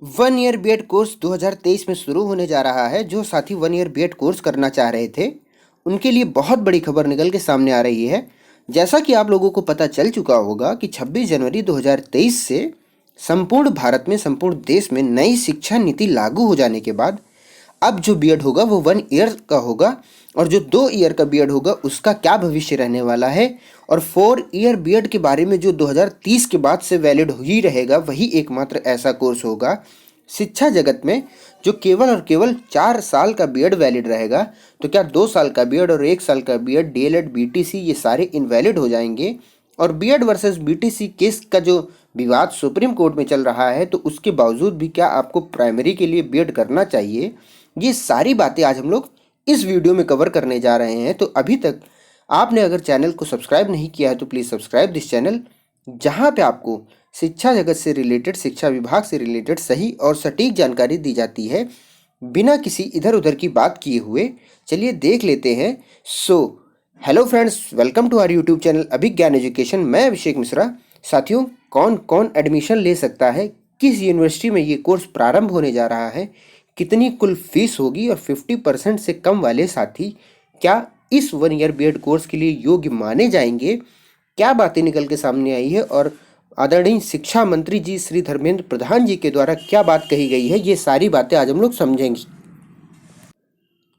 One year BEd course 2023 में शुरू होने जा रहा है। जो साथी वन ईयर बीएड कोर्स करना चाह रहे थे उनके लिए बहुत बड़ी खबर निकल के सामने आ रही है। जैसा कि आप लोगों को पता चल चुका होगा कि 26 जनवरी 2023 से संपूर्ण भारत में, संपूर्ण देश में नई शिक्षा नीति लागू हो जाने के बाद अब जो बीएड होगा वो 1 ईयर का होगा और जो 2 ईयर का बीएड होगा उसका क्या भविष्य रहने वाला है। और 4 ईयर बीएड के बारे में जो 2030 के बाद से वैलिड ही रहेगा वही एकमात्र ऐसा कोर्स होगा शिक्षा जगत में जो केवल और केवल 4 साल का बीएड वैलिड रहेगा। तो क्या 2 साल का बीएड और 1 साल का बीएड, डीएलएड, बीटीसी ये सारे इनवैलिड हो जाएंगे? और बीएड वर्सेस बीटीसी केस का जो विवाद सुप्रीम कोर्ट में चल रहा है तो उसके बावजूद भी क्या आपको प्राइमरी के लिए बीएड करना चाहिए? ये सारी बातें आज हम लोग इस वीडियो में कवर करने जा रहे हैं। तो अभी तक आपने अगर चैनल को सब्सक्राइब नहीं किया है तो प्लीज़ सब्सक्राइब दिस चैनल, जहां पे आपको शिक्षा जगत से रिलेटेड, शिक्षा विभाग से रिलेटेड सही और सटीक जानकारी दी जाती है बिना किसी इधर उधर की बात किए हुए। चलिए देख लेते हैं। Hello friends, welcome to our YouTube channel Abhigyan education. मैं अभिषेक मिश्रा। साथियों, कौन कौन एडमिशन ले सकता है, किस यूनिवर्सिटी में ये कोर्स प्रारंभ होने जा रहा है, कितनी कुल फीस होगी और 50% से कम वाले साथी क्या इस 1 ईयर बीएड कोर्स के लिए योग्य माने जाएंगे, क्या बातें निकल के सामने आई है और आदरणीय शिक्षा मंत्री जी श्री धर्मेंद्र प्रधान जी के द्वारा क्या बात कही गई है, ये सारी बातें आज हम लोग समझेंगे।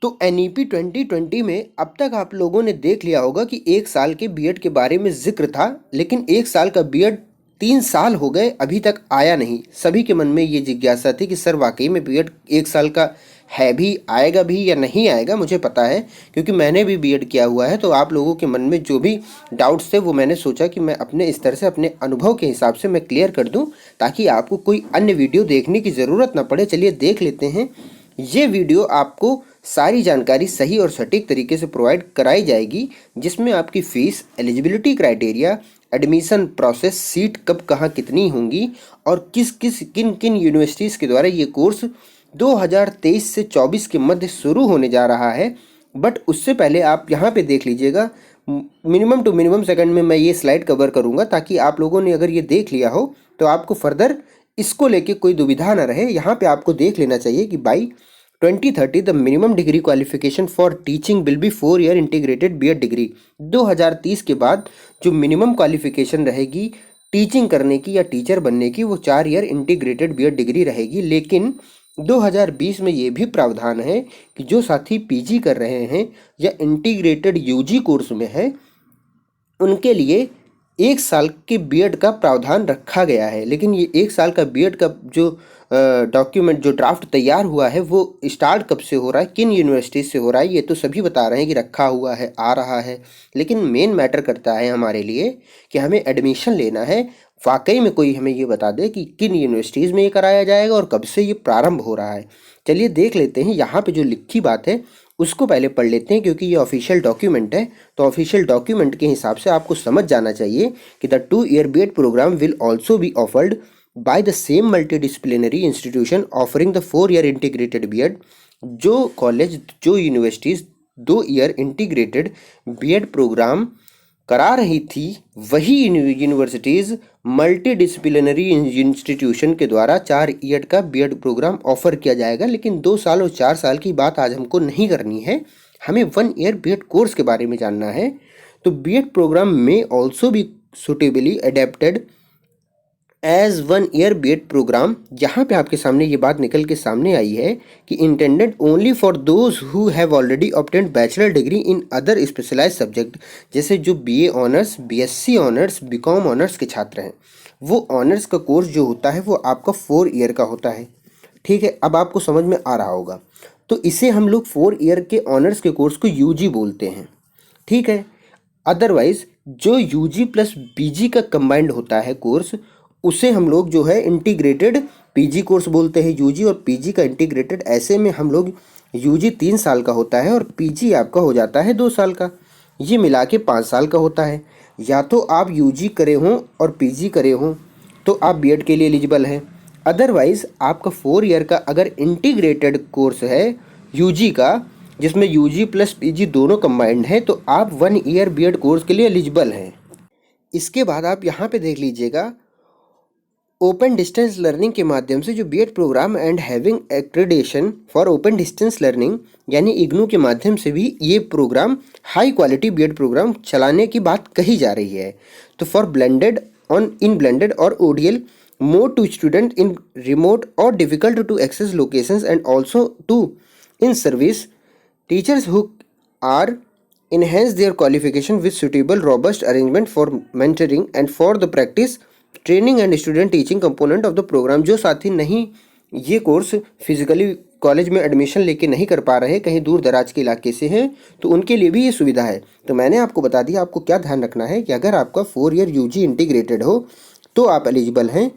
तो एनईपी 2020 में अब तक आप लोगों ने देख लिया होगा कि 1 साल के बीएड के बारे में जिक्र था, लेकिन 1 साल का बीएड 3 साल हो गए अभी तक आया नहीं। सभी के मन में ये जिज्ञासा थी कि सर वाकई में बीएड 1 साल का है भी, आएगा भी या नहीं आएगा। मुझे पता है क्योंकि मैंने भी बीएड किया हुआ है। तो आप लोगों के मन में जो भी डाउट्स थे वो मैंने सोचा कि मैं अपने इस तरह से अपने अनुभव के हिसाब से मैं क्लियर कर दूं ताकि आपको कोई अन्य वीडियो देखने की ज़रूरत ना पड़े। चलिए देख लेते हैं। ये वीडियो आपको सारी जानकारी सही और सटीक तरीके से प्रोवाइड कराई जाएगी, जिसमें आपकी fees, eligibility criteria, admission process, seat कब कहाँ कितनी होंगी और किन किन यूनिवर्सिटीज़ के द्वारा ये कोर्स 2023 से 24 के मध्य शुरू होने जा रहा है। बट उससे पहले आप यहाँ पे देख लीजिएगा, मिनिमम टू मिनिमम सेकंड में मैं ये स्लाइड कवर करूँगा ताकि आप लोगों ने अगर ये देख लिया हो तो आपको फर्दर इसको लेके कोई दुविधा ना रहे। यहाँ पे आपको देख लेना चाहिए कि by 2030 the minimum degree qualification for teaching will be 4 year integrated BEd degree. 2030 के बाद जो मिनिमम क्वालिफिकेशन रहेगी टीचिंग करने की या टीचर बनने की वो 4 ईयर इंटीग्रेटेड बीएड डिग्री रहेगी। लेकिन 2020 में ये भी प्रावधान है कि जो साथी पीजी कर रहे हैं या इंटीग्रेटेड यूजी कोर्स में है उनके लिए 1 साल के बीएड का प्रावधान रखा गया है। लेकिन ये 1 साल का बीएड का जो डॉक्यूमेंट, जो ड्राफ्ट तैयार हुआ है वो स्टार्ट कब से हो रहा है, किन यूनिवर्सिटी से हो रहा है, ये तो सभी बता रहे हैं कि रखा हुआ है, आ रहा है। लेकिन मेन मैटर करता है हमारे लिए कि हमें एडमिशन लेना है। वाकई में कोई हमें ये बता दे कि किन यूनिवर्सिटीज़ में ये कराया जाएगा और कब से ये प्रारंभ हो रहा है। चलिए देख लेते हैं। यहाँ पे जो लिखी बात है उसको पहले पढ़ लेते हैं क्योंकि ये ऑफिशियल डॉक्यूमेंट है। तो ऑफिशियल डॉक्यूमेंट के हिसाब से आपको समझ जाना चाहिए कि the 2 year BEd programme will also be offered by the same multidisciplinary institution offering the 4 year integrated BEd. जो कॉलेज, जो universities 2 year integrated BEd programme करा रही थी वही यूनिवर्सिटीज़ मल्टीडिसिप्लिनरी इंस्टीट्यूशन के द्वारा 4 ईयर का बीएड प्रोग्राम ऑफर किया जाएगा। लेकिन 2 साल और 4 साल की बात आज हमको नहीं करनी है, हमें 1 ईयर बीएड कोर्स के बारे में जानना है। तो बीएड प्रोग्राम में ऑल्सो भी suitably adapted as 1 year BEd programme. यहाँ पे आपके सामने ये बात निकल के सामने आई है कि intended only for those who have already obtained bachelor degree in other specialise subject. जैसे जो BA honours, BSc honours, BCom honours के छात्र हैं वो ऑनर्स का कोर्स जो होता है वो आपका 4 ईयर का होता है। ठीक है, अब आपको समझ में आ रहा होगा। तो इसे हम लोग 4 ईयर के ऑनर्स के कोर्स को यूजी बोलते हैं। ठीक है, अदरवाइज जो यूजी प्लस पीजी का कंबाइंड होता है कोर्स उसे हम लोग जो है इंटीग्रेटेड पीजी कोर्स बोलते हैं। यूजी और पीजी का इंटीग्रेटेड, ऐसे में हम लोग यूजी 3 साल का होता है और पीजी आपका हो जाता है 2 साल का। ये मिला के 5 साल का होता है। या तो आप यूजी करे हों और पीजी करे हों तो आप बीएड के लिए एलिजिबल हैं। अदरवाइज़ आपका 4 ईयर का अगर इंटीग्रेटेड कोर्स है यूजी का, जिसमें यूजी प्लस पीजी दोनों कंबाइंड है, तो आप 1 ईयर बीएड कोर्स के लिए एलिजिबल हैं। इसके बाद आप यहाँ पे देख लीजिएगा, ओपन डिस्टेंस लर्निंग के माध्यम से जो BEd programme and having accreditation for open distance learning यानी इग्नू के माध्यम से भी ये programme high quality BEd programme चलाने की बात कही जा रही है। तो फॉर ब्लेंडेड इन ब्लेंडेड और ODL mode to student in remote और difficult to access locations and also to in service teachers who are enhance their qualification with suitable robust arrangement for mentoring and for the practice training and student teaching component of the program। जो साथी नहीं ये course physically college में admission लेके नहीं कर पा रहे, कहीं दूर दराज के इलाके से हैं, तो उनके लिए भी ये सुविधा है। तो मैंने आपको बता दिया आपको क्या ध्यान रखना है कि अगर आपका 4 ईयर यूजी इंटीग्रेटेड हो तो आप एलिजिबल हैं,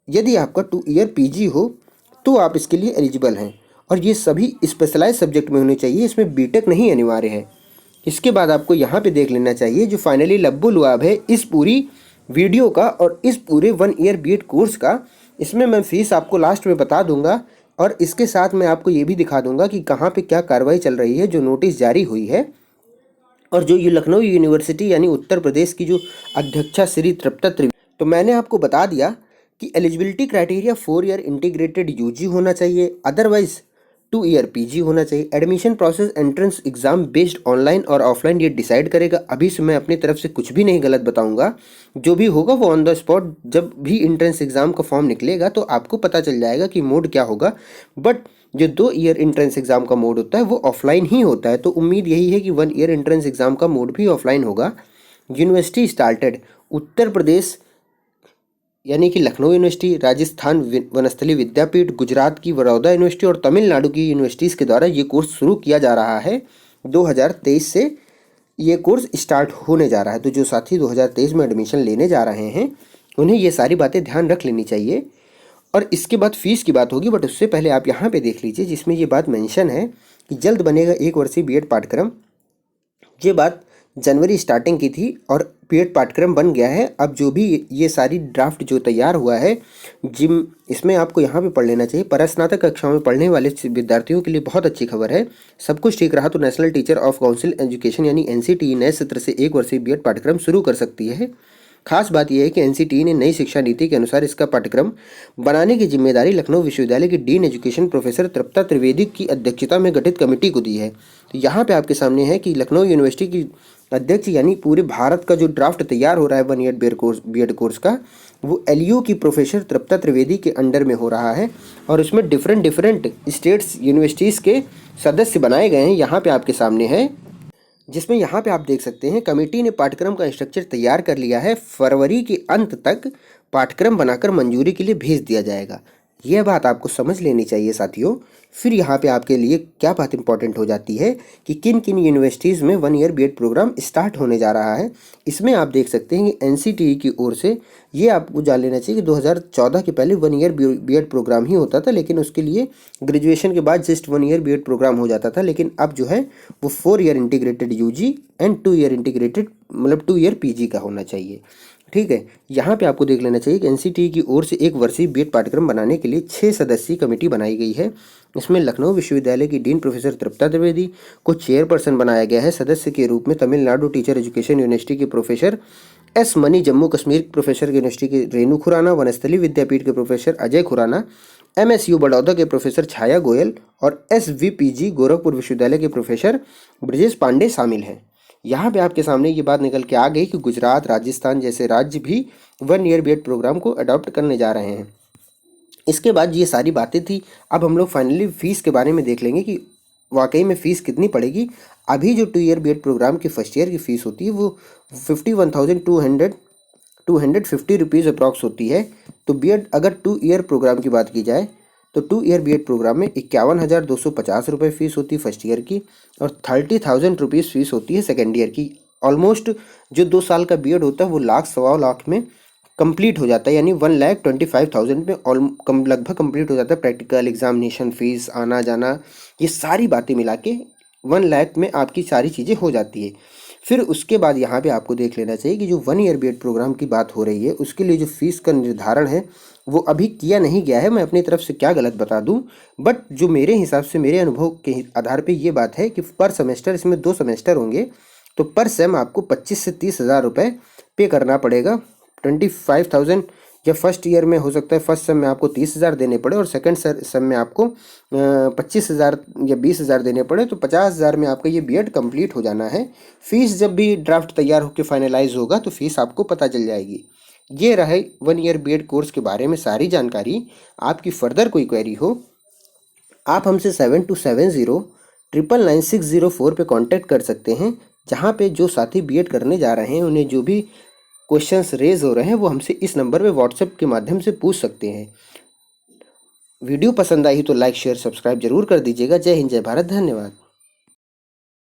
यदि आपका 2 ईयर पीजी हो तो आप इसके लिए एलिजिबल हैं, और ये सभी स्पेशलाइज सब्जेक्ट में होने चाहिए, इसमें बीटेक नहीं अनिवार्य है। इसके बाद आपको यहाँ पे देख लेना चाहिए जो फाइनली लब्बू लुआब है इस पूरी वीडियो का और इस पूरे 1 ईयर बीएड कोर्स का। इसमें मैं फीस आपको लास्ट में बता दूंगा, और इसके साथ मैं आपको ये भी दिखा दूंगा कि कहाँ पे क्या कार्रवाई चल रही है, जो नोटिस जारी हुई है, और जो ये लखनऊ यूनिवर्सिटी यानी उत्तर प्रदेश की जो अध्यक्षा श्री तृप्ता त्रिवेदी। तो मैंने आपको बता दिया कि eligibility criteria 4 year integrated UG होना चाहिए, अदरवाइज 2 ईयर पीजी होना चाहिए। Admission process entrance exam based online और ऑफलाइन ये डिसाइड करेगा। अभी से मैं अपनी तरफ से कुछ भी नहीं गलत बताऊंगा, जो भी होगा वो ऑन द स्पॉट जब भी एंट्रेंस एग्जाम का फॉर्म निकलेगा तो आपको पता चल जाएगा कि मोड क्या होगा। बट जो 2 ईयर एंट्रेंस एग्जाम का मोड होता है वो ऑफलाइन ही होता है, तो उम्मीद यही है कि 1 ईयर एंट्रेंस एग्जाम का मोड भी ऑफलाइन होगा। यूनिवर्सिटी स्टार्टेड उत्तर प्रदेश यानी कि लखनऊ यूनिवर्सिटी, राजस्थान वनस्थली विद्यापीठ, गुजरात की बड़ौदा यूनिवर्सिटी और तमिलनाडु की यूनिवर्सिटीज़ के द्वारा ये कोर्स शुरू किया जा रहा है। 2023 से ये कोर्स स्टार्ट होने जा रहा है। तो जो साथी 2023 में एडमिशन लेने जा रहे हैं उन्हें ये सारी बातें ध्यान रख लेनी चाहिए। और इसके बाद फीस की बात होगी, बट उससे पहले आप यहाँ पे देख लीजिए जिसमें ये बात मेंशन है कि जल्द बनेगा 1 वर्षीय बीएड पाठ्यक्रम। ये बात जनवरी स्टार्टिंग की थी और बीएड पाठ्यक्रम बन गया है। अब जो भी ये सारी ड्राफ्ट जो तैयार हुआ है जिम इसमें आपको यहाँ पे पढ़ लेना चाहिए। परास्नातक कक्षाओं में पढ़ने वाले विद्यार्थियों के लिए बहुत अच्छी खबर है। सब कुछ ठीक रहा तो national teacher of council education यानी एनसीटीई नए सत्र से 1 वर्षीय बीएड पाठ्यक्रम शुरू कर सकती है। खास बात यह है कि एनसीटीई ने नई शिक्षा नीति के अनुसार इसका पाठ्यक्रम बनाने की जिम्मेदारी लखनऊ विश्वविद्यालय की डीन एजुकेशन प्रोफेसर तृप्ता त्रिवेदी की अध्यक्षता में गठित कमेटी को दी है। तो यहाँ पे आपके सामने है कि लखनऊ यूनिवर्सिटी की अध्यक्ष यानी पूरे भारत का जो ड्राफ्ट तैयार हो रहा है 1 ईयर बीएड कोर्स का, वो एलयू की प्रोफेसर तृप्ता त्रिवेदी के अंडर में हो रहा है, और उसमें डिफरेंट स्टेट्स यूनिवर्सिटीज़ के सदस्य बनाए गए हैं। यहाँ पे आपके सामने है, जिसमें यहाँ पे आप देख सकते हैं कमेटी ने पाठ्यक्रम का स्ट्रक्चर तैयार कर लिया है। फरवरी के अंत तक पाठ्यक्रम बनाकर मंजूरी के लिए भेज दिया जाएगा। यह बात आपको समझ लेनी चाहिए साथियों। फिर यहाँ पे आपके लिए क्या बात इंपॉर्टेंट हो जाती है कि किन किन यूनिवर्सिटीज़ में 1 ईयर बीएड प्रोग्राम स्टार्ट होने जा रहा है। इसमें आप देख सकते हैं कि एनसीटीई की ओर से ये आपको जान लेना चाहिए कि 2014 के पहले 1 ईयर बीएड प्रोग्राम ही होता था, लेकिन उसके लिए ग्रेजुएशन के बाद जस्ट 1 ईयर बीएड प्रोग्राम हो जाता था। लेकिन अब जो है वो 4 year integrated UG and 2 year integrated मतलब 2 ईयर पीजी का होना चाहिए। ठीक है, यहाँ पे आपको देख लेना चाहिए कि एनसीटीई की ओर से 1 वर्षीय बीएड पाठ्यक्रम बनाने के लिए 6 सदस्यीय कमेटी बनाई गई है। इसमें लखनऊ विश्वविद्यालय की डीन प्रोफेसर तृप्ता त्रिवेदी को चेयरपर्सन बनाया गया है। सदस्य के रूप में तमिलनाडु टीचर एजुकेशन यूनिवर्सिटी के professor S money, Jammu Kashmir professor university के रेणु खुराना, वनस्थली विद्यापीठ के प्रोफेसर अजय खुराना, एमएसयू बड़ौदा के प्रोफेसर छाया गोयल और एसवीपीजी गोरखपुर विश्वविद्यालय के प्रोफेसर ब्रजेश पांडे शामिल हैं। यहाँ पे आपके सामने ये बात निकल के आ गई कि गुजरात, राजस्थान जैसे राज्य भी 1 ईयर बीएड प्रोग्राम को अडॉप्ट करने जा रहे हैं। इसके बाद ये सारी बातें थी। अब हम लोग फाइनली फ़ीस के बारे में देख लेंगे कि वाकई में फ़ीस कितनी पड़ेगी। अभी जो 2 ईयर बीएड प्रोग्राम की फर्स्ट ईयर की फ़ीस होती है वो 51,250 रुपीज़ अप्रॉक्स होती है। तो बीएड अगर 2 ईयर प्रोग्राम की बात की जाए तो 2 ईयर बीएड प्रोग्राम में 51,250 रुपये फ़ीस होती है फर्स्ट ईयर की, और 30,000 रुपीज़ फ़ीस होती है सेकेंड ईयर की। ऑलमोस्ट जो 2 साल का बीएड होता है वो लाख सवा लाख में कंप्लीट हो जाता है, यानी 1,25,000 में लगभग कंप्लीट हो जाता है। प्रैक्टिकल एग्जामिनेशन फ़ीस, आना जाना, ये सारी बातें मिला के 1 लाख में आपकी सारी चीज़ें हो जाती है। फिर उसके बाद यहाँ पे आपको देख लेना चाहिए कि जो 1 ईयर बीएड प्रोग्राम की बात हो रही है उसके लिए जो फ़ीस का निर्धारण है वो अभी किया नहीं गया है। मैं अपनी तरफ से क्या गलत बता दूं, बट जो मेरे हिसाब से मेरे अनुभव के आधार पे ये बात है कि पर सेमेस्टर, इसमें 2 सेमेस्टर होंगे, तो पर सेम आपको 25 से 30 हज़ार रुपये पे करना पड़ेगा। 25,000 या फर्स्ट ईयर में हो सकता है फर्स्ट सेम में आपको 30,000 देने पड़े और सेकंड सेम में आपको 25,000 या 20,000 देने पड़े, तो 50,000 में आपका ये बीएड कंप्लीट हो जाना है। फीस जब भी ड्राफ्ट तैयार होकर फाइनलाइज होगा तो फीस आपको पता चल जाएगी। ये रहे 1 ईयर बीएड कोर्स के बारे में सारी जानकारी। आपकी फर्दर कोई क्वेरी हो, आप हमसे 7270 999 604 पे कांटेक्ट कर सकते हैं, जहाँ पे जो साथी बीएड करने जा रहे हैं उन्हें जो भी क्वेश्चंस रेज हो रहे हैं वो हमसे इस नंबर पे व्हाट्सएप के माध्यम से पूछ सकते हैं। वीडियो पसंद आई तो लाइक शेयर सब्सक्राइब जरूर कर दीजिएगा। जय हिंद, जय भारत, धन्यवाद।